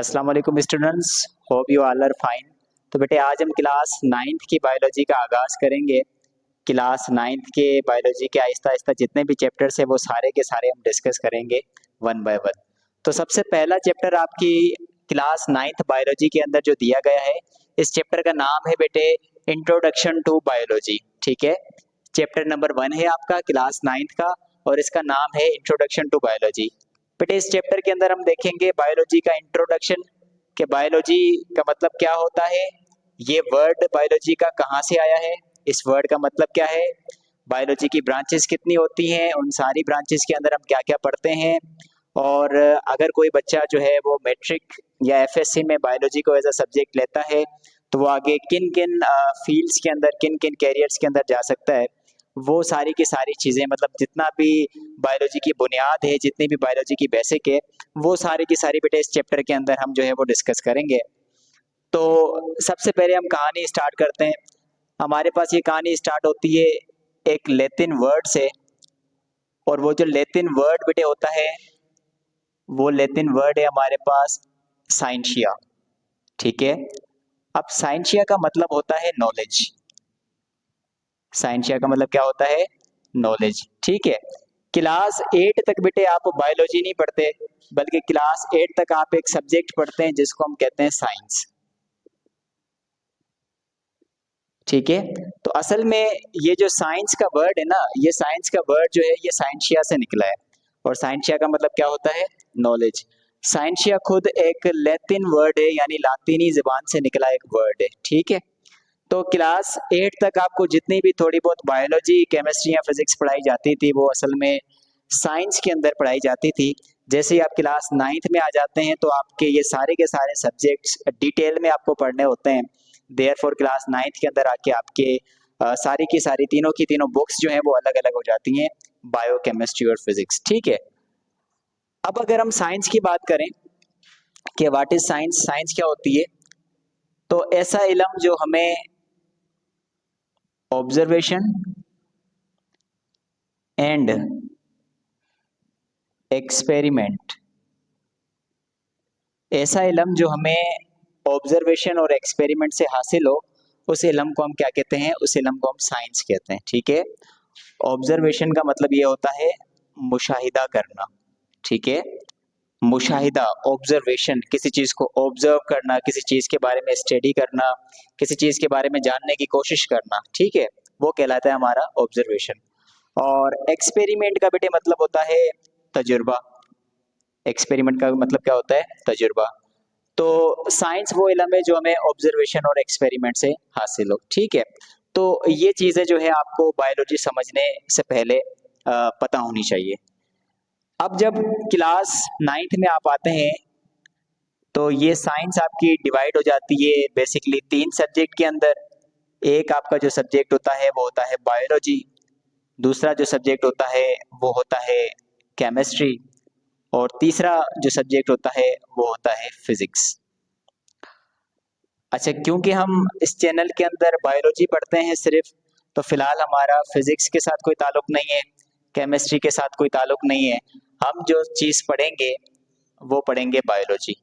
अस्सलाम वालेकुम students, hope you all are fine. तो बेटे आज हम क्लास 9th की बायोलॉजी का आगाज़ करेंगे। क्लास 9th के बायोलॉजी के आहिस्ता आहिस्ता जितने भी चैप्टर्स हैं वो सारे के सारे हम डिस्कस करेंगे वन बाय वन। तो सबसे पहला चैप्टर आपकी क्लास 9th बायोलॉजी के अंदर जो दिया गया है, इस चैप्टर का नाम है बेटे इंट्रोडक्शन टू बायोलॉजी। ठीक है, चैप्टर नंबर 1 है आपका क्लास 9th का और इसका नाम है इंट्रोडक्शन टू बायोलॉजी। बेटे इस चैप्टर के अंदर हम देखेंगे बायोलॉजी का इंट्रोडक्शन, कि बायोलॉजी का मतलब क्या होता है, ये वर्ड बायोलॉजी का कहाँ से आया है, इस वर्ड का मतलब क्या है, बायोलॉजी की ब्रांचेस कितनी होती हैं, उन सारी ब्रांचेस के अंदर हम क्या क्या पढ़ते हैं, और अगर कोई बच्चा जो है वो मैट्रिक या एफएससी में बायोलॉजी को एज अ सब्जेक्ट लेता है तो वो आगे किन किन फील्ड्स के अंदर, किन किन कैरियर्स के अंदर जा सकता है, वो सारी की सारी चीज़ें, मतलब जितना भी बायोलॉजी की बुनियाद है, जितनी भी बायोलॉजी की बेसिक है, वो सारी की सारी बेटे इस चैप्टर के अंदर हम जो है वो डिस्कस करेंगे। तो सबसे पहले हम कहानी स्टार्ट करते हैं। हमारे पास ये कहानी स्टार्ट होती है एक लैटिन वर्ड से, और वो जो लैटिन वर्ड बेटे होता है, वो लैटिन वर्ड है हमारे पास साइंशिया। ठीक है, अब साइंशिया का मतलब होता है नॉलेज। साइंशिया का मतलब क्या होता है? नॉलेज। ठीक है, क्लास 8 तक बेटे आप बायोलॉजी नहीं पढ़ते, बल्कि क्लास 8 तक आप एक सब्जेक्ट पढ़ते हैं जिसको हम कहते हैं साइंस। ठीक है, तो असल में ये जो साइंस का वर्ड है ना, ये साइंस का वर्ड जो है ये साइंशिया से निकला है, और साइंशिया का मतलब क्या होता है? नॉलेज। साइंशिया खुद एक लैटिन वर्ड है, यानी लातीनी जुबान से निकला एक वर्ड है। ठीक है, तो क्लास 8 तक आपको जितनी भी थोड़ी बहुत बायोलॉजी, केमिस्ट्री या फिजिक्स पढ़ाई जाती थी, वो असल में साइंस के अंदर पढ़ाई जाती थी। जैसे ही आप क्लास 9th में आ जाते हैं तो आपके ये सारे के सारे सब्जेक्ट्स डिटेल में आपको पढ़ने होते हैं। देयरफॉर क्लास 9th के अंदर आके आपके सारी की सारी तीनों की तीनों बुक्स जो हैं वो अलग अलग हो जाती हैं, बायो, केमिस्ट्री और फिजिक्स। ठीक है, अब अगर हम साइंस की बात करें कि व्हाट इज साइंस, साइंस क्या होती है, तो ऐसा इल्म जो हमें ऑब्जर्वेशन एंड एक्सपेरिमेंट, ऐसा इल्म जो हमें ऑब्जर्वेशन और एक्सपेरिमेंट से हासिल हो, उस इल्म को हम क्या कहते हैं? उस इल्म को हम साइंस कहते हैं। ठीक है, ऑब्जर्वेशन का मतलब ये होता है मुशाहिदा करना। ठीक है, मुशाहिदा, ऑब्जर्वेशन, किसी चीज को ऑब्जर्व करना, किसी चीज के बारे में स्टडी करना, किसी चीज के बारे में जानने की कोशिश करना। ठीक है, वो कहलाता है हमारा ऑब्जर्वेशन। और एक्सपेरिमेंट का बेटे मतलब होता है तजुर्बा। एक्सपेरिमेंट का मतलब क्या होता है? तजुर्बा। तो साइंस वो इल्म है जो हमें ऑब्जर्वेशन और एक्सपेरिमेंट से हासिल हो। ठीक है, तो ये चीज़ें जो है आपको बायोलॉजी समझने से पहले पता होनी चाहिए। अब जब क्लास 9th में आप आते हैं तो ये साइंस आपकी डिवाइड हो जाती है बेसिकली 3 सब्जेक्ट के अंदर। एक आपका जो सब्जेक्ट होता है वो होता है बायोलॉजी, दूसरा जो सब्जेक्ट होता है वो होता है केमिस्ट्री, और तीसरा जो सब्जेक्ट होता है वो होता है फिजिक्स। अच्छा, क्योंकि हम इस चैनल के अंदर बायोलॉजी पढ़ते हैं सिर्फ, तो फिलहाल हमारा फिजिक्स के साथ कोई ताल्लुक नहीं है, केमिस्ट्री के साथ कोई ताल्लुक नहीं है। हम जो चीज़ पढ़ेंगे वो पढ़ेंगे बायोलॉजी।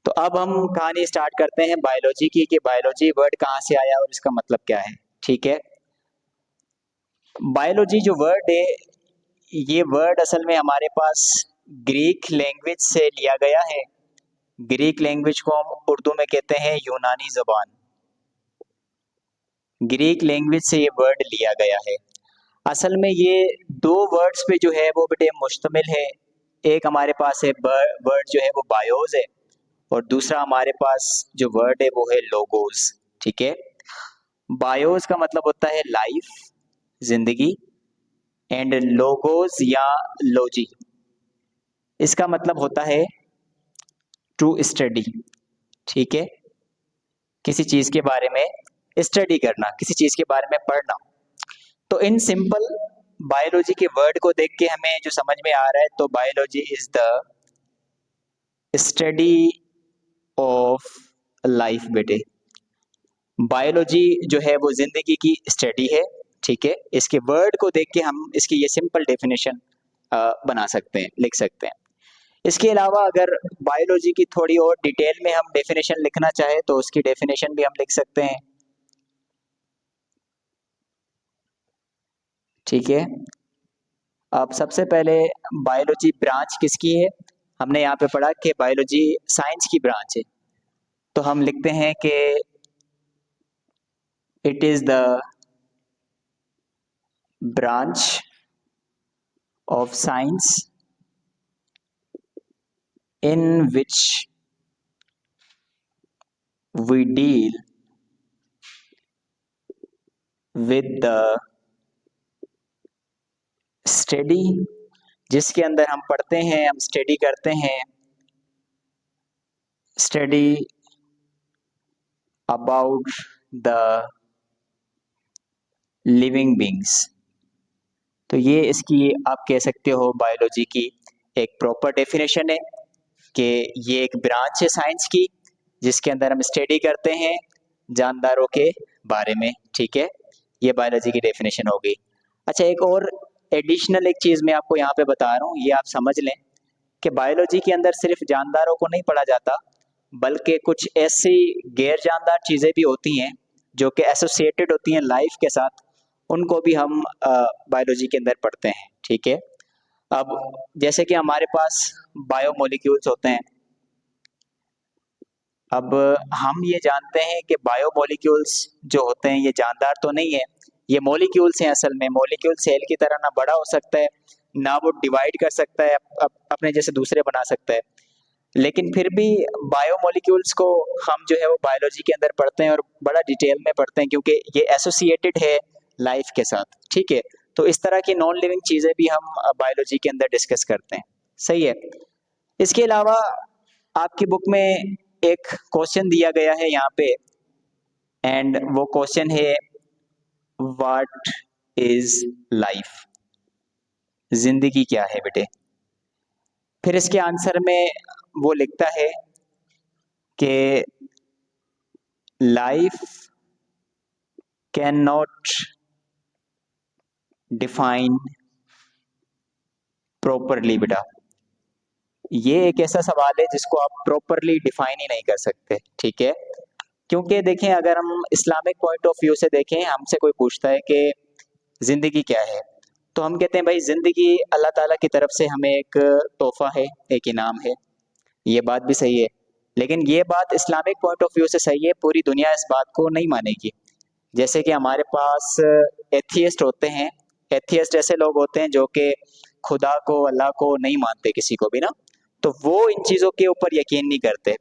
तो अब हम कहानी स्टार्ट करते हैं बायोलॉजी की, कि बायोलॉजी वर्ड कहाँ से आया और इसका मतलब क्या है। ठीक है, बायोलॉजी जो वर्ड है, ये वर्ड असल में हमारे पास ग्रीक लैंग्वेज से लिया गया है। ग्रीक लैंग्वेज को हम उर्दू में कहते हैं यूनानी ज़बान। ग्रीक लैंग्वेज से ये वर्ड लिया गया है। असल में ये दो वर्ड्स पे जो है वो बेटे मुश्तमिल है। एक हमारे पास है वर्ड जो है वो बायोज है, और दूसरा हमारे पास जो वर्ड है वो है लोगोस। ठीक है, बायोज का मतलब होता है लाइफ, जिंदगी, एंड लोगोस या लॉजी, इसका मतलब होता है टू स्टडी। ठीक है, किसी चीज के बारे में स्टडी करना, किसी चीज के बारे में पढ़ना। तो इन सिंपल बायोलॉजी के वर्ड को देख के हमें जो समझ में आ रहा है, तो biology is the study of life. बेटे बायोलॉजी जो है वो जिंदगी की स्टडी है। ठीक है, इसके वर्ड को देख के हम इसकी ये सिंपल डेफिनेशन बना सकते हैं, लिख सकते हैं। इसके अलावा अगर बायोलॉजी की थोड़ी और डिटेल में हम डेफिनेशन लिखना चाहे तो उसकी डेफिनेशन भी हम लिख सकते हैं। ठीक है, अब सबसे पहले बायोलॉजी ब्रांच किसकी है? हमने यहाँ पे पढ़ा कि बायोलॉजी साइंस की ब्रांच है, तो हम लिखते हैं कि it is the branch of science in which we deal with the study, जिसके अंदर हम पढ़ते हैं, हम स्टडी करते हैं, study about the living beings. तो ये इसकी आप कह सकते हो बायोलॉजी की एक प्रॉपर डेफिनेशन है कि ये एक ब्रांच है साइंस की जिसके अंदर हम स्टडी करते हैं जानदारों के बारे में। ठीक है, ये बायोलॉजी की डेफिनेशन हो गई। अच्छा, एक और एडिशनल एक चीज़ मैं आपको यहाँ पे बता रहा हूँ, ये आप समझ लें कि बायोलॉजी के अंदर सिर्फ जानदारों को नहीं पढ़ा जाता, बल्कि कुछ ऐसी गैर जानदार चीज़ें भी होती हैं जो कि एसोसिएटेड होती हैं लाइफ के साथ, उनको भी हम बायोलॉजी के अंदर पढ़ते हैं। ठीक है, अब जैसे कि हमारे पास बायोमोलिक्यूल्स होते हैं। अब हम ये जानते हैं कि बायोमोलिक्यूल्स जो होते हैं ये जानदार तो नहीं है, ये मॉलिक्यूल्स हैं। असल में मॉलिक्यूल सेल की तरह ना बड़ा हो सकता है, ना वो डिवाइड कर सकता है, अपने जैसे दूसरे बना सकता है, लेकिन फिर भी बायोमोलिक्यूल्स को हम जो है वो बायोलॉजी के अंदर पढ़ते हैं और बड़ा डिटेल में पढ़ते हैं क्योंकि ये एसोसिएटेड है लाइफ के साथ। ठीक है, तो इस तरह की नॉन लिविंग चीज़ें भी हम बायोलॉजी के अंदर डिस्कस करते हैं। सही है, इसके अलावा आपकी बुक में एक क्वेश्चन दिया गया है यहाँ पे, एंड वो क्वेश्चन है व्हाट इज लाइफ? जिंदगी क्या है बेटे? फिर इसके आंसर में वो लिखता है कि life can not define properly. बेटा, ये एक ऐसा सवाल है जिसको आप प्रॉपरली डिफाइन ही नहीं कर सकते। ठीक है, क्योंकि देखें, अगर हम इस्लामिक पॉइंट ऑफ व्यू से देखें, हमसे कोई पूछता है कि जिंदगी क्या है, तो हम कहते हैं भाई जिंदगी अल्लाह ताला की तरफ से हमें एक तोहफा है, एक इनाम है। ये बात भी सही है, लेकिन ये बात इस्लामिक पॉइंट ऑफ व्यू से सही है, पूरी दुनिया इस बात को नहीं मानेगी। जैसे कि हमारे पास एथियस्ट होते हैं। एथियस्ट ऐसे लोग होते हैं जो कि खुदा को, अल्लाह को नहीं मानते, किसी को भी ना, तो वो इन चीज़ों के ऊपर यकीन नहीं करते।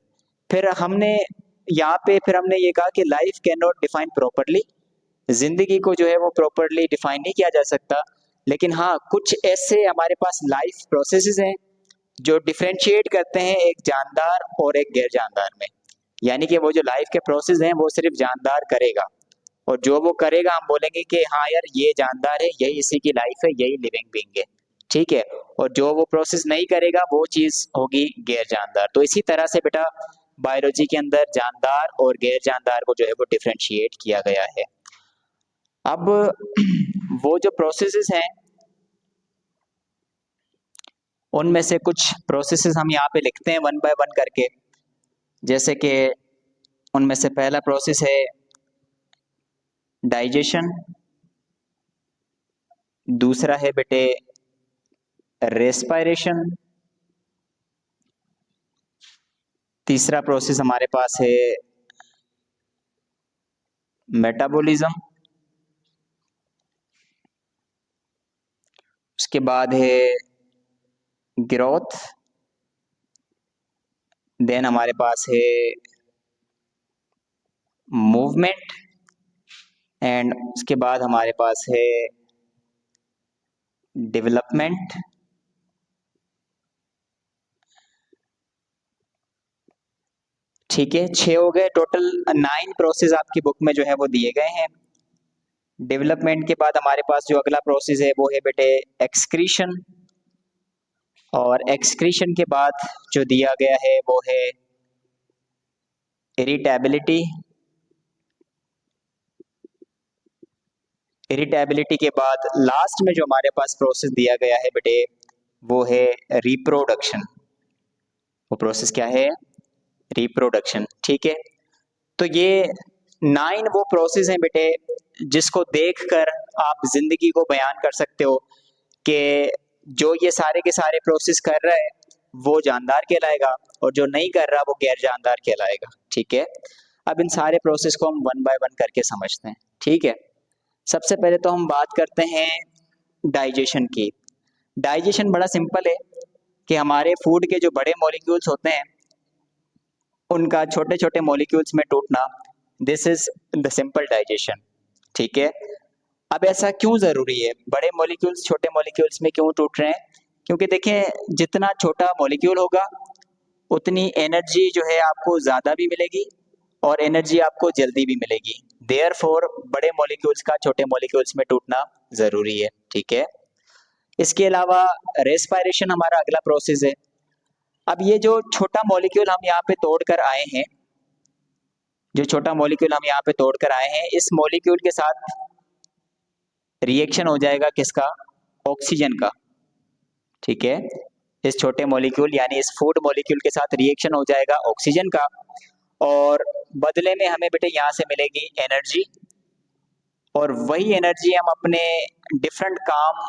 फिर हमने यहाँ पे फिर हमने ये कहा कि life can not define properly, जिंदगी को जो है वो प्रॉपरली डिफाइन नहीं किया जा सकता, लेकिन हाँ कुछ ऐसे हमारे पास लाइफ प्रोसेसेस हैं जो डिफरेंशिएट करते हैं एक जानदार और एक गैर जानदार में। यानी कि वो जो लाइफ के प्रोसेस हैं वो सिर्फ जानदार करेगा, और जो वो करेगा हम बोलेंगे कि हाँ यार ये जानदार है, यही इसी की लाइफ है, यही लिविंग बीइंग है। ठीक है, और जो वो प्रोसेस नहीं करेगा वो चीज होगी गैर जानदार। तो इसी तरह से बेटा बायोलॉजी के अंदर जानदार और गैर जानदार को जो है वो डिफरेंशिएट किया गया है। अब वो जो प्रोसेसेस हैं उनमें से कुछ प्रोसेसेस हम यहाँ पे लिखते हैं वन बाय वन करके। जैसे कि उनमें से पहला प्रोसेस है डाइजेशन, दूसरा है बेटे रेस्पायरेशन, तीसरा प्रोसेस हमारे पास है मेटाबॉलिज्म, उसके बाद है ग्रोथ, देन हमारे पास है मूवमेंट, एंड उसके बाद हमारे पास है डेवलपमेंट। ठीक है, 6 हो गए, टोटल 9 प्रोसेस आपकी बुक में जो है वो दिए गए हैं। डेवलपमेंट के बाद हमारे पास जो अगला प्रोसेस है वो है बेटे एक्सक्रीशन, और एक्सक्रीशन के बाद जो दिया गया है वो है इरिटेबिलिटी। इरिटेबिलिटी के बाद लास्ट में जो हमारे पास प्रोसेस दिया गया है बेटे वो है रिप्रोडक्शन। वो प्रोसेस क्या है? रिप्रोडक्शन। ठीक है, तो ये 9 वो प्रोसेस हैं बेटे जिसको देखकर आप जिंदगी को बयान कर सकते हो कि जो ये सारे के सारे प्रोसेस कर रहा है वो जानदार कहलाएगा और जो नहीं कर रहा वो गैर जानदार कहलाएगा। ठीक है, अब इन सारे प्रोसेस को हम वन बाय वन करके समझते हैं। ठीक है, सबसे पहले तो हम बात करते हैं डाइजेशन की। डाइजेशन बड़ा सिंपल है कि हमारे फूड के जो बड़े मॉलिक्यूल्स होते हैं उनका छोटे छोटे मॉलिक्यूल्स में टूटना, this is the simple digestion. ठीक है, अब ऐसा क्यों ज़रूरी है? बड़े मॉलिक्यूल्स छोटे मॉलिक्यूल्स में क्यों टूट रहे हैं? क्योंकि देखें, जितना छोटा मॉलिक्यूल होगा उतनी एनर्जी जो है आपको ज़्यादा भी मिलेगी और एनर्जी आपको जल्दी भी मिलेगी। देयरफॉर बड़े मॉलिक्यूल्स का छोटे मॉलिक्यूल्स में टूटना ज़रूरी है। ठीक है, इसके अलावा रेस्पायरेशन हमारा अगला प्रोसेस है। अब ये जो छोटा मॉलिक्यूल हम यहाँ पे तोड़ कर आए हैं, जो छोटा मॉलिक्यूल हम यहाँ पे तोड़ कर आए हैं, इस मॉलिक्यूल के साथ रिएक्शन हो जाएगा किसका? ऑक्सीजन का। ठीक है, इस छोटे मॉलिक्यूल यानी इस फूड मॉलिक्यूल के साथ रिएक्शन हो जाएगा ऑक्सीजन का और बदले में हमें बेटे यहाँ से मिलेगी एनर्जी और वही एनर्जी हम अपने डिफरेंट काम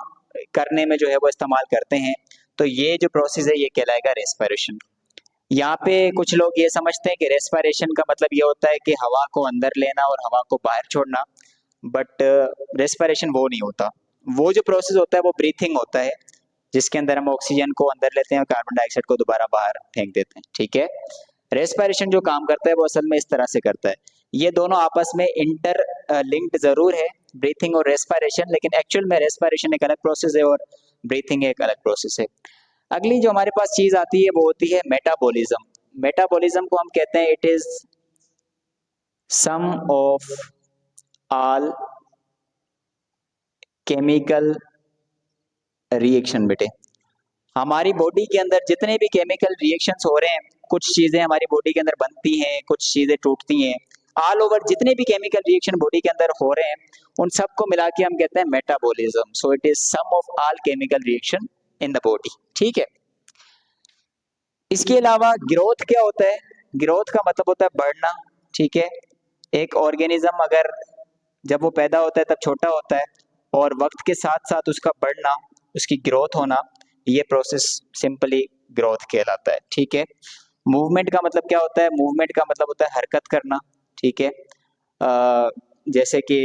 करने में जो है वो इस्तेमाल करते हैं। तो ये जो प्रोसेस है ये कहलाएगा रेस्पिरेशन। यहाँ पे कुछ लोग ये समझते हैं कि रेस्पिरेशन का मतलब ये होता है कि हवा को अंदर लेना और हवा को बाहर छोड़ना, बट रेस्पिरेशन वो नहीं होता। वो जो प्रोसेस होता है वो ब्रीथिंग होता है, जिसके अंदर हम ऑक्सीजन को अंदर लेते हैं और कार्बन डाइऑक्साइड को दोबारा बाहर फेंक देते हैं। ठीक है, रेस्पिरेशन जो काम करता है वो असल में इस तरह से करता है। ये दोनों आपस में इंटर लिंक्ड जरूर है, ब्रीथिंग और रेस्पिरेशन, लेकिन एक्चुअल में रेस्पिरेशन एक अलग प्रोसेस है और ब्रीथिंग एक अलग प्रोसेस है। अगली जो हमारे पास चीज आती है वो होती है मेटाबॉलिज्म। मेटाबॉलिज्म को हम कहते हैं it is sum of all chemical reaction. बेटे हमारी बॉडी के अंदर जितने भी केमिकल रिएक्शंस हो रहे हैं, कुछ चीजें हमारी बॉडी के अंदर बनती हैं, कुछ चीजें टूटती हैं, ऑल ओवर जितने भी केमिकल रिएक्शन बॉडी के अंदर हो रहे हैं उन सबको मिला के हम कहते हैं metabolism. So it is sum of all chemical reaction in the body. ठीक है, इसके अलावा ग्रोथ क्या होता है? ग्रोथ का मतलब होता है बढ़ना। ठीक है, एक ऑर्गेनिज्म अगर जब वो पैदा होता है तब छोटा होता है और वक्त के साथ साथ उसका बढ़ना, उसकी ग्रोथ होना, ये प्रोसेस सिंपली ग्रोथ कहलाता है। ठीक है, मूवमेंट का मतलब क्या होता है? मूवमेंट का मतलब होता है हरकत करना। ठीक है, जैसे कि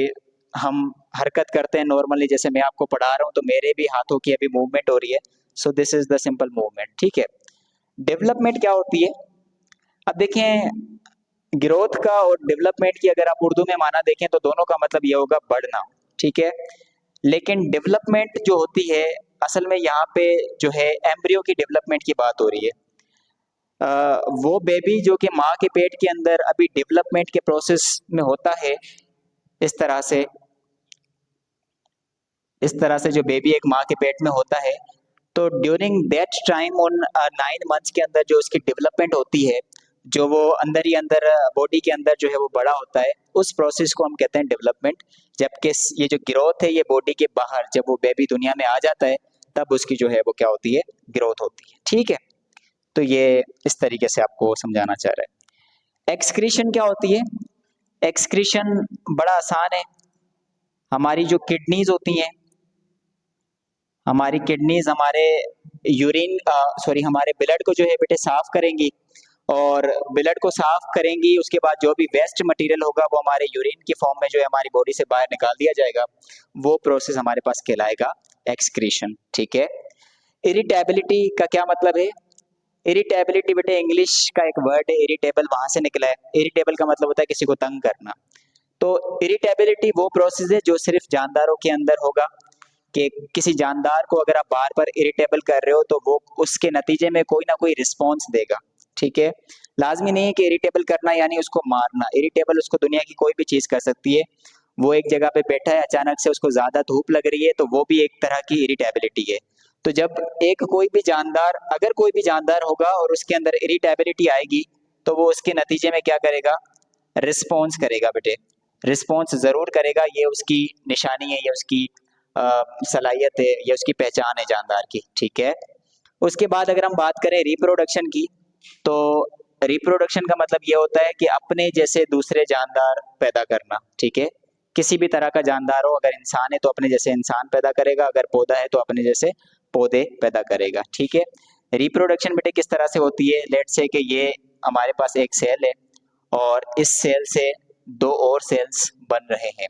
हम हरकत करते हैं नॉर्मली, जैसे मैं आपको पढ़ा रहा हूँ तो मेरे भी हाथों की अभी मूवमेंट हो रही है। So this is the simple movement. ठीक है, डेवलपमेंट क्या होती है? अब देखें, ग्रोथ का और डेवलपमेंट की अगर आप उर्दू में माना देखें तो दोनों का मतलब ये होगा बढ़ना। ठीक है, लेकिन डेवलपमेंट जो होती है असल में यहाँ पे जो है एम्ब्रियो की डेवलपमेंट की बात हो रही है। वो बेबी जो कि माँ के पेट के अंदर अभी डेवलपमेंट के प्रोसेस में होता है, इस तरह से जो बेबी एक माँ के पेट में होता है, तो ड्यूरिंग दैट टाइम उन 9 मंथ्स के अंदर जो उसकी डेवलपमेंट होती है, जो वो अंदर ही अंदर बॉडी के अंदर जो है वो बड़ा होता है, उस प्रोसेस को हम कहते हैं डेवलपमेंट। जबकि ये जो ग्रोथ है ये बॉडी के बाहर जब वो बेबी दुनिया में आ जाता है तब उसकी जो है वो क्या होती है? ग्रोथ होती है। ठीक है, तो ये इस तरीके से आपको समझाना चाह रहा है। एक्सक्रीशन क्या होती है? एक्सक्रीशन बड़ा आसान है। हमारी जो किडनीज होती हैं, हमारी किडनीज हमारे यूरिन हमारे ब्लड को जो है बेटे साफ करेंगी और ब्लड को साफ करेंगी, उसके बाद जो भी वेस्ट मटेरियल होगा वो हमारे यूरिन की फॉर्म में जो है हमारी बॉडी से बाहर निकाल दिया जाएगा। वो प्रोसेस हमारे पास कहलाएगा एक्सक्रीशन। ठीक है, इरिटेबिलिटी का क्या मतलब है? इरिटेबिलिटी बेटे इंग्लिश का एक वर्ड है, इरिटेबल वहां से निकला है। इरिटेबल का मतलब होता है किसी को तंग करना। तो इरिटेबिलिटी वो प्रोसेस है जो सिर्फ जानदारों के अंदर होगा कि किसी जानदार को अगर आप बार बार इरिटेबल कर रहे हो तो वो उसके नतीजे में कोई ना कोई रिस्पॉन्स देगा। ठीक है, लाजमी नहीं है कि इरिटेबल करना यानी उसको मारना। इरिटेबल उसको दुनिया की कोई भी चीज कर सकती है। वो एक जगह पे बैठा है, अचानक से उसको ज्यादा धूप लग रही है तो वो भी एक तरह की इरिटेबिलिटी है। तो जब अगर कोई भी जानदार होगा और उसके अंदर इरिटेबिलिटी आएगी तो वो उसके नतीजे में क्या करेगा? रिस्पॉन्स करेगा बेटे, रिस्पॉन्स जरूर करेगा। ये उसकी निशानी है, ये उसकी सलाहियत है, ये उसकी पहचान है जानदार की। ठीक है, उसके बाद अगर हम बात करें रिप्रोडक्शन की, तो रिप्रोडक्शन का मतलब ये होता है कि अपने जैसे दूसरे जानदार पैदा करना, ठीक है। किसी भी तरह का जानदार हो, अगर इंसान है तो अपने जैसे इंसान पैदा करेगा, अगर पौधा है तो अपने जैसे पौधे पैदा करेगा, ठीक है। रिप्रोडक्शन बेटे किस तरह से होती है, लेट्स से कि ये हमारे पास एक सेल है और इस सेल से दो और सेल्स बन रहे हैं।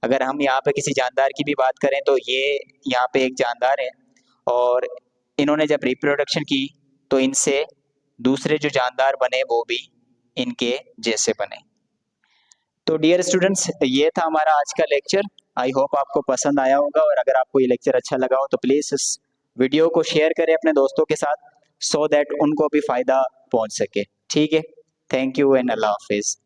अगर हम यहाँ पे किसी जानदार की भी बात करें तो ये यहाँ पे एक जानदार है और इन्होंने जब रिप्रोडक्शन की तो इनसे दूसरे जो जानदार बने वो भी इनके जैसे बने। तो डियर स्टूडेंट्स, ये था हमारा आज का लेक्चर। आई होप आपको पसंद आया होगा, और अगर आपको ये लेक्चर अच्छा लगा हो तो प्लीज़ इस वीडियो को शेयर करें अपने दोस्तों के साथ, सो दैट उनको भी फ़ायदा पहुंच सके, ठीक है। थैंक यू एंड अल्लाह हाफिज़।